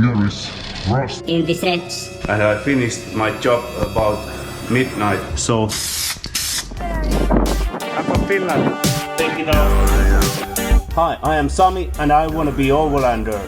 here is rust in this edge. And I finished my job about midnight. So I'm from Finland. Take it out. Hi, I am Sami and I want to be Overlander.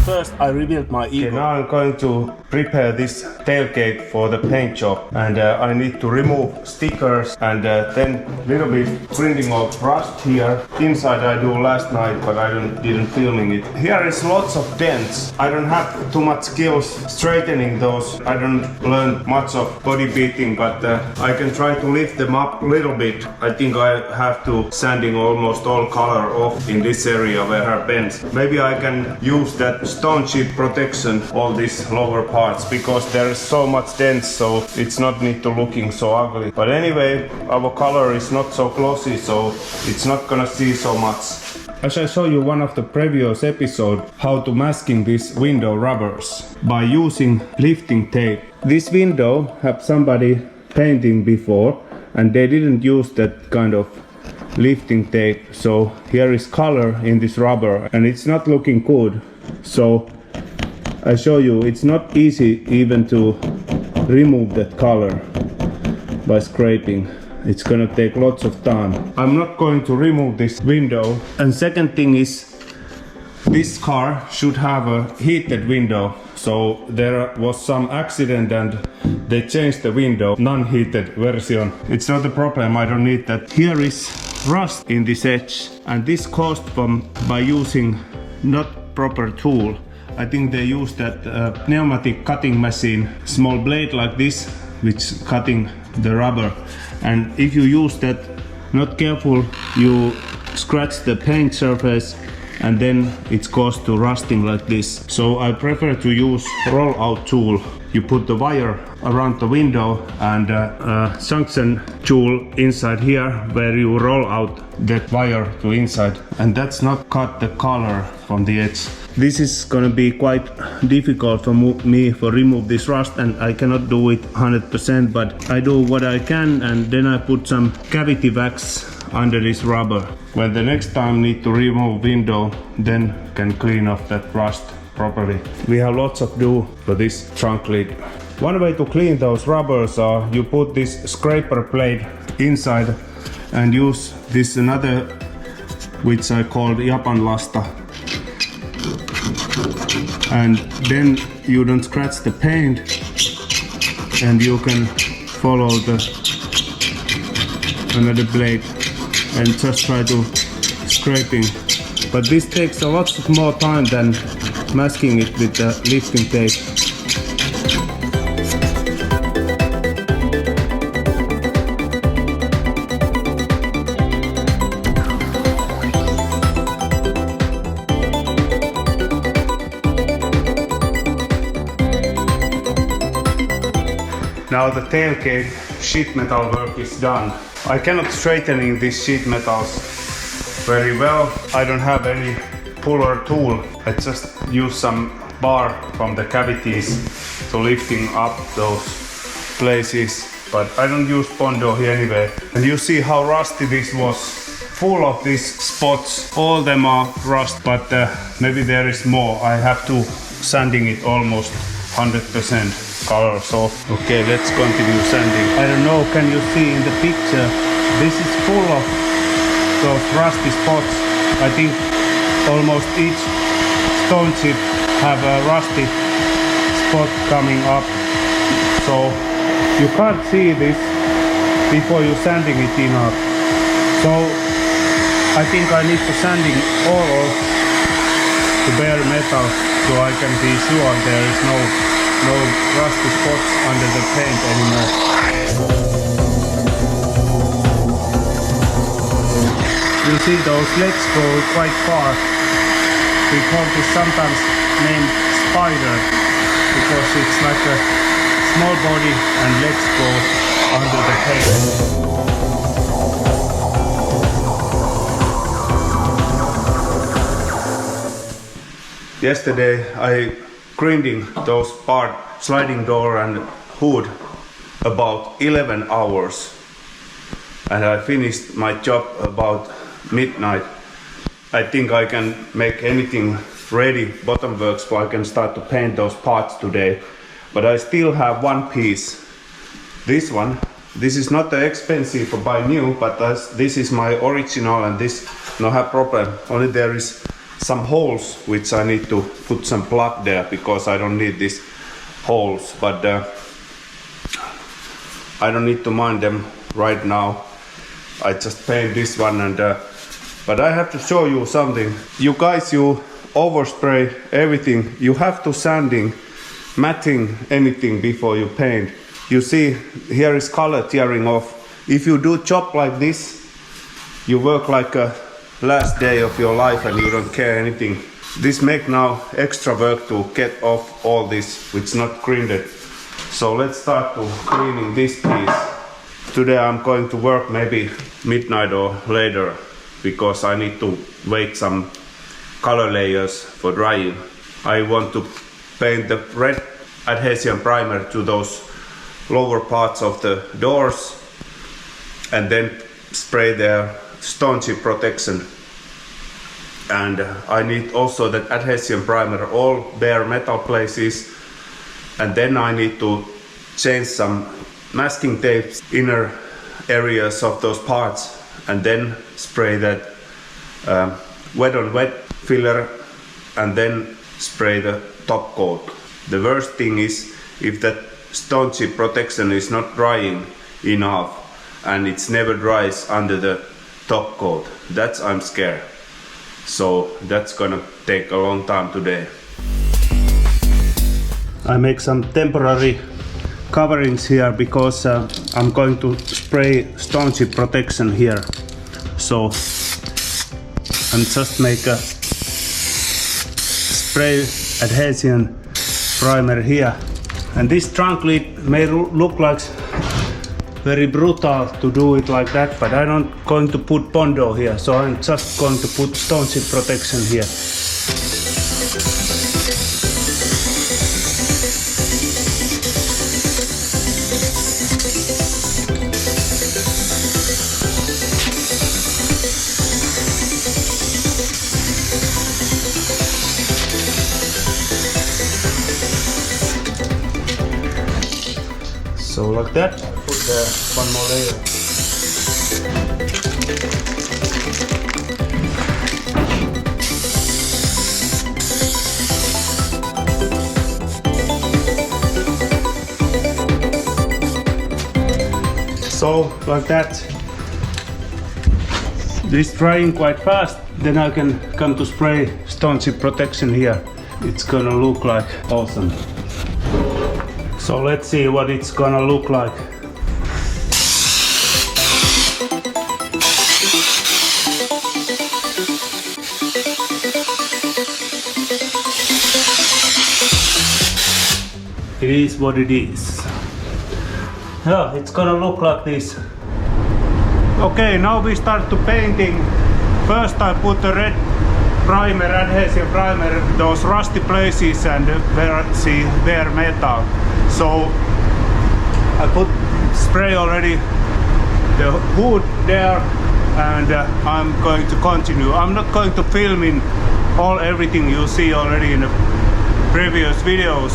First, I revealed my ego. Okay, now I'm going to prepare this tailgate for the paint job, and I need to remove stickers and then little bit printing of rust here. Inside I do last night, but I didn't filming it. Here is lots of dents. I don't have too much skills straightening those. I don't learn much of body beating, but I can try to lift them up a little bit. I think I have to sanding almost all color off in this area where I bends. Maybe I can use that stone sheet protection all these lower parts because there is so much dents, so it's not need to looking so ugly. But anyway, our color is not so glossy, so it's not gonna see so much. As I show you one of the previous episode how to masking these window rubbers by using lifting tape. This window have somebody painting before and they didn't use that kind of lifting tape, so here is color in this rubber and it's not looking good. So I show you it's not easy even to remove that color by scraping. It's gonna take lots of time. I'm not going to remove this window. And second thing is this car should have a heated window. So there was some accident and they changed the window, non-heated version. It's not a problem, I don't need that. Here is rust in this edge and this caused by using not proper tool. I think they use that pneumatic cutting machine, small blade like this, which cutting the rubber. And if you use that not careful, you scratch the paint surface and then it's caused to rusting like this. So I prefer to use roll out tool. You put the wire around the window and junction tool inside here where you roll out that wire to inside, and that's not cut the color from the edge. This is gonna be quite difficult for me to remove this rust, and I cannot do it 100%, but I do what I can, and then I put some cavity wax under this rubber. When the next time need to remove window, then can clean off that rust properly. We have lots of do for this trunk lid. One way to clean those rubbers are you put this scraper blade inside and use this another which I called Japanlasta. And then you don't scratch the paint and you can follow the another blade and just try to scraping. But this takes a lot more time than masking it with the lifting tape. Now the tailgate sheet metal work is done. I cannot straightening these sheet metals very well. I don't have any puller tool. I just use some bar from the cavities to lifting up those places. But I don't use Bondo here anyway. And you see how rusty this was. Full of these spots. All them are rust, but maybe there is more. I have to sanding it almost 100%. Colors off. Okay, let's continue sanding. I don't know, can you see in the picture? This is full of those rusty spots. I think almost each stone chip have a rusty spot coming up. So you can't see this before you sanding it enough. So I think I need to sanding all of the bare metal so I can be sure there is no rusty spots under the paint anymore. You see those legs go quite far. We call this sometimes named spider because it's like a small body and legs go under the paint. Yesterday I grinding those part sliding door and hood about 11 hours and I finished my job about midnight. I think I can make anything ready, bottom works, so I can start to paint those parts today. But I still have one piece. This one. This is not expensive to buy new, but this is my original and this no have problem. Only there is some holes which I need to put some plug there because I don't need these holes. But I don't need to mind them right now. I just paint this one and but I have to show you something. You guys, you overspray everything. You have to sanding, matting anything before you paint. You see, here is color tearing off. If you do job like this, you work like a last day of your life and you don't care anything. This make now extra work to get off all this which not grinded. So let's start to cleaning this piece. Today I'm going to work maybe midnight or later because I need to wait some color layers for drying. I want to paint the red adhesion primer to those lower parts of the doors and then spray the staunchy protection. And I need also that adhesion primer all bare metal places, and then I need to change some masking tapes inner areas of those parts and then spray that wet on wet filler and then spray the top coat. The worst thing is if that staunchy protection is not drying enough and it's never dries under the top coat. That's I'm scared. So that's gonna take a long time today. I make some temporary coverings here because I'm going to spray staunchy protection here. So I'm just make a spray adhesion primer here. And this trunk lid may look like very brutal to do it like that, but I'm not going to put Bondo here, so I'm just going to put staunchy protection here. So like that, I put one more layer. So like that. This drying quite fast, then I can come to spray staunchy protection here. It's gonna look like awesome. So let's see what it's gonna look like. It is what it is. Yeah, it's gonna look like this. Okay, now we start to painting. First I put the red primer, adhesion primer, those rusty places and bare metal. So I put spray already the hood there and I'm going to continue. I'm not going to film in everything you see already in the previous videos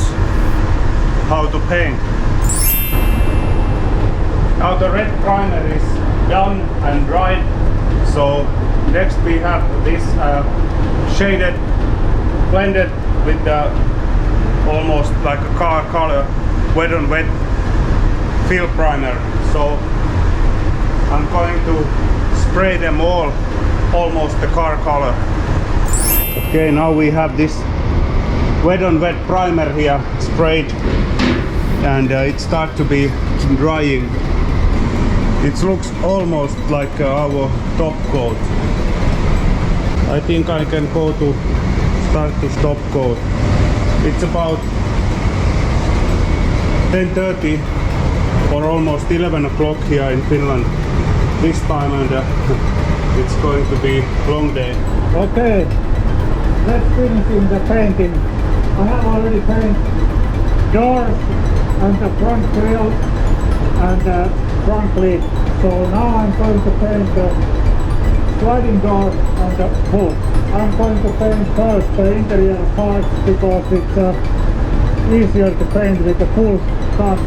how to paint. Now the red primer is done and dried. So next we have this shaded, blended with the almost like a car color, wet on wet fill primer. So I'm going to spray them all almost the car color. Okay, now we have this wet on wet primer here sprayed and it starts to be drying. It looks almost like our top coat. I think I can go to start to top coat. It's about 10:30 or almost 11 o'clock here in Finland this time, and it's going to be a long day. Okay, let's finish in the painting. I have already painted doors and the front grill and the front lid. So now I'm going to paint the sliding door and the hood. I'm going to paint first the interior parts because it's easier to paint with the full cut.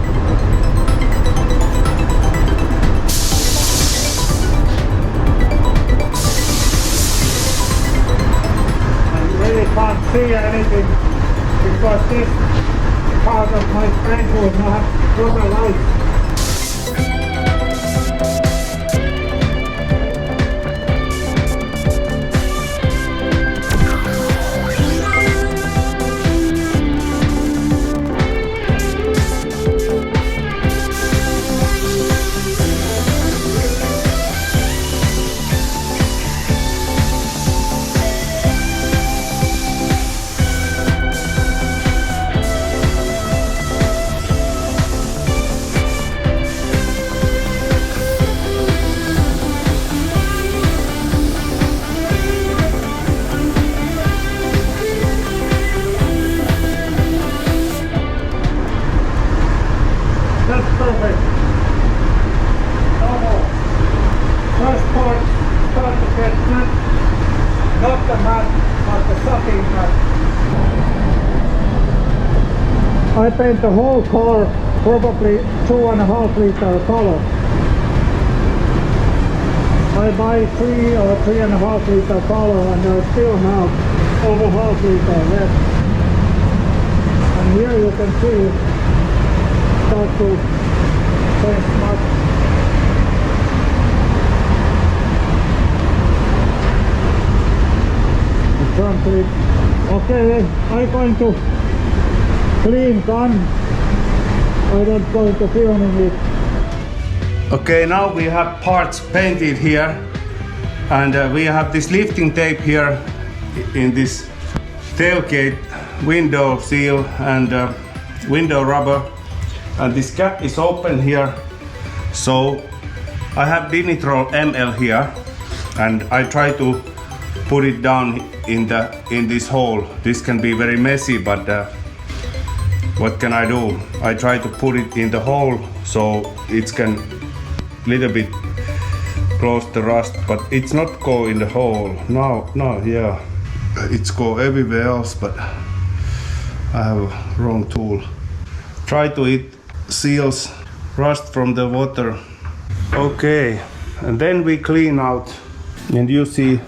Can't see anything because this part of my screen will not have proper light. I paint the whole car probably 2.5 liter color. I buy 3 or 3.5 liter color and I still have over half liter left. And here you can see start to paint much. The front lid. Okay, I'm going to clean gun. I'm not going to film it. Okay, now we have parts painted here, and we have this lifting tape here in this tailgate window seal and window rubber, and this cap is open here. So I have Dinitro ML here, and I try to put it down in this hole. This can be very messy, but what can I do? I try to put it in the hole so it can little bit close the rust, but it's not go in the hole. No, yeah, it's go everywhere else, but I have a wrong tool. Try to it seals rust from the water. Okay, and then we clean out, and you see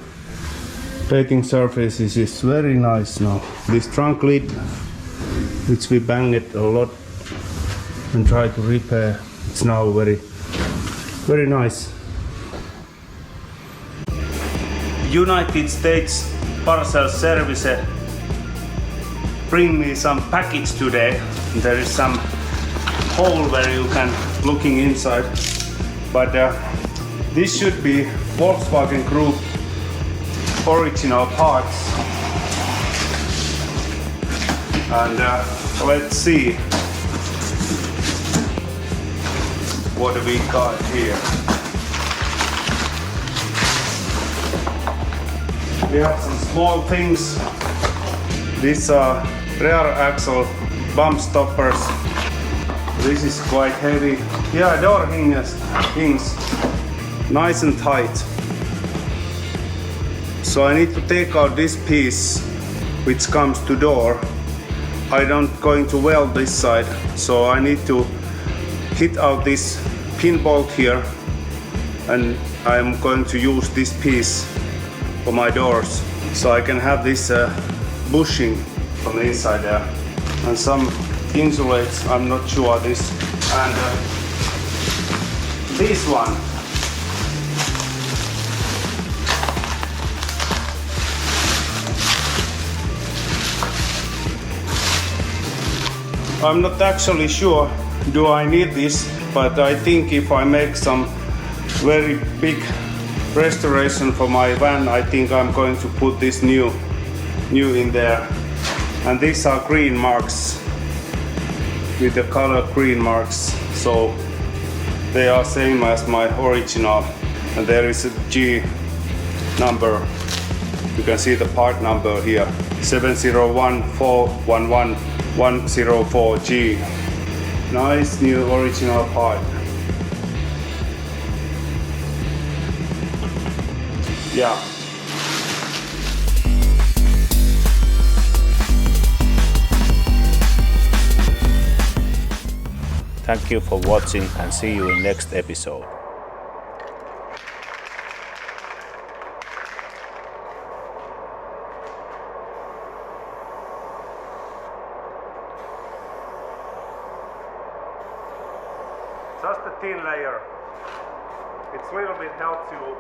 painting surfaces is very nice now. This trunk lid, which we banged a lot and try to repair, it's now very nice. United States Parcel Service bring me some package today. There is some hole where you can looking inside, but this should be Volkswagen Group original parts. And let's see what we got here. We have some small things. These are rear axle bump stoppers. This is quite heavy. Yeah, door hinges, nice and tight. So I need to take out this piece which comes to door. I don't going to weld this side, so I need to hit out this pin bolt here, and I'm going to use this piece for my doors, so I can have this bushing from the inside there, and some insulates. I'm not sure this, and this one. I'm not actually sure do I need this, but I think if I make some very big restoration for my van, I think I'm going to put this new in there. And these are green marks with the color green marks, so they are same as my original, and there is a G number You can see the part number here, 701411104G. Nice new original part. Yeah. Thank you for watching and see you in next episode. Just a thin layer. It's a little bit helps you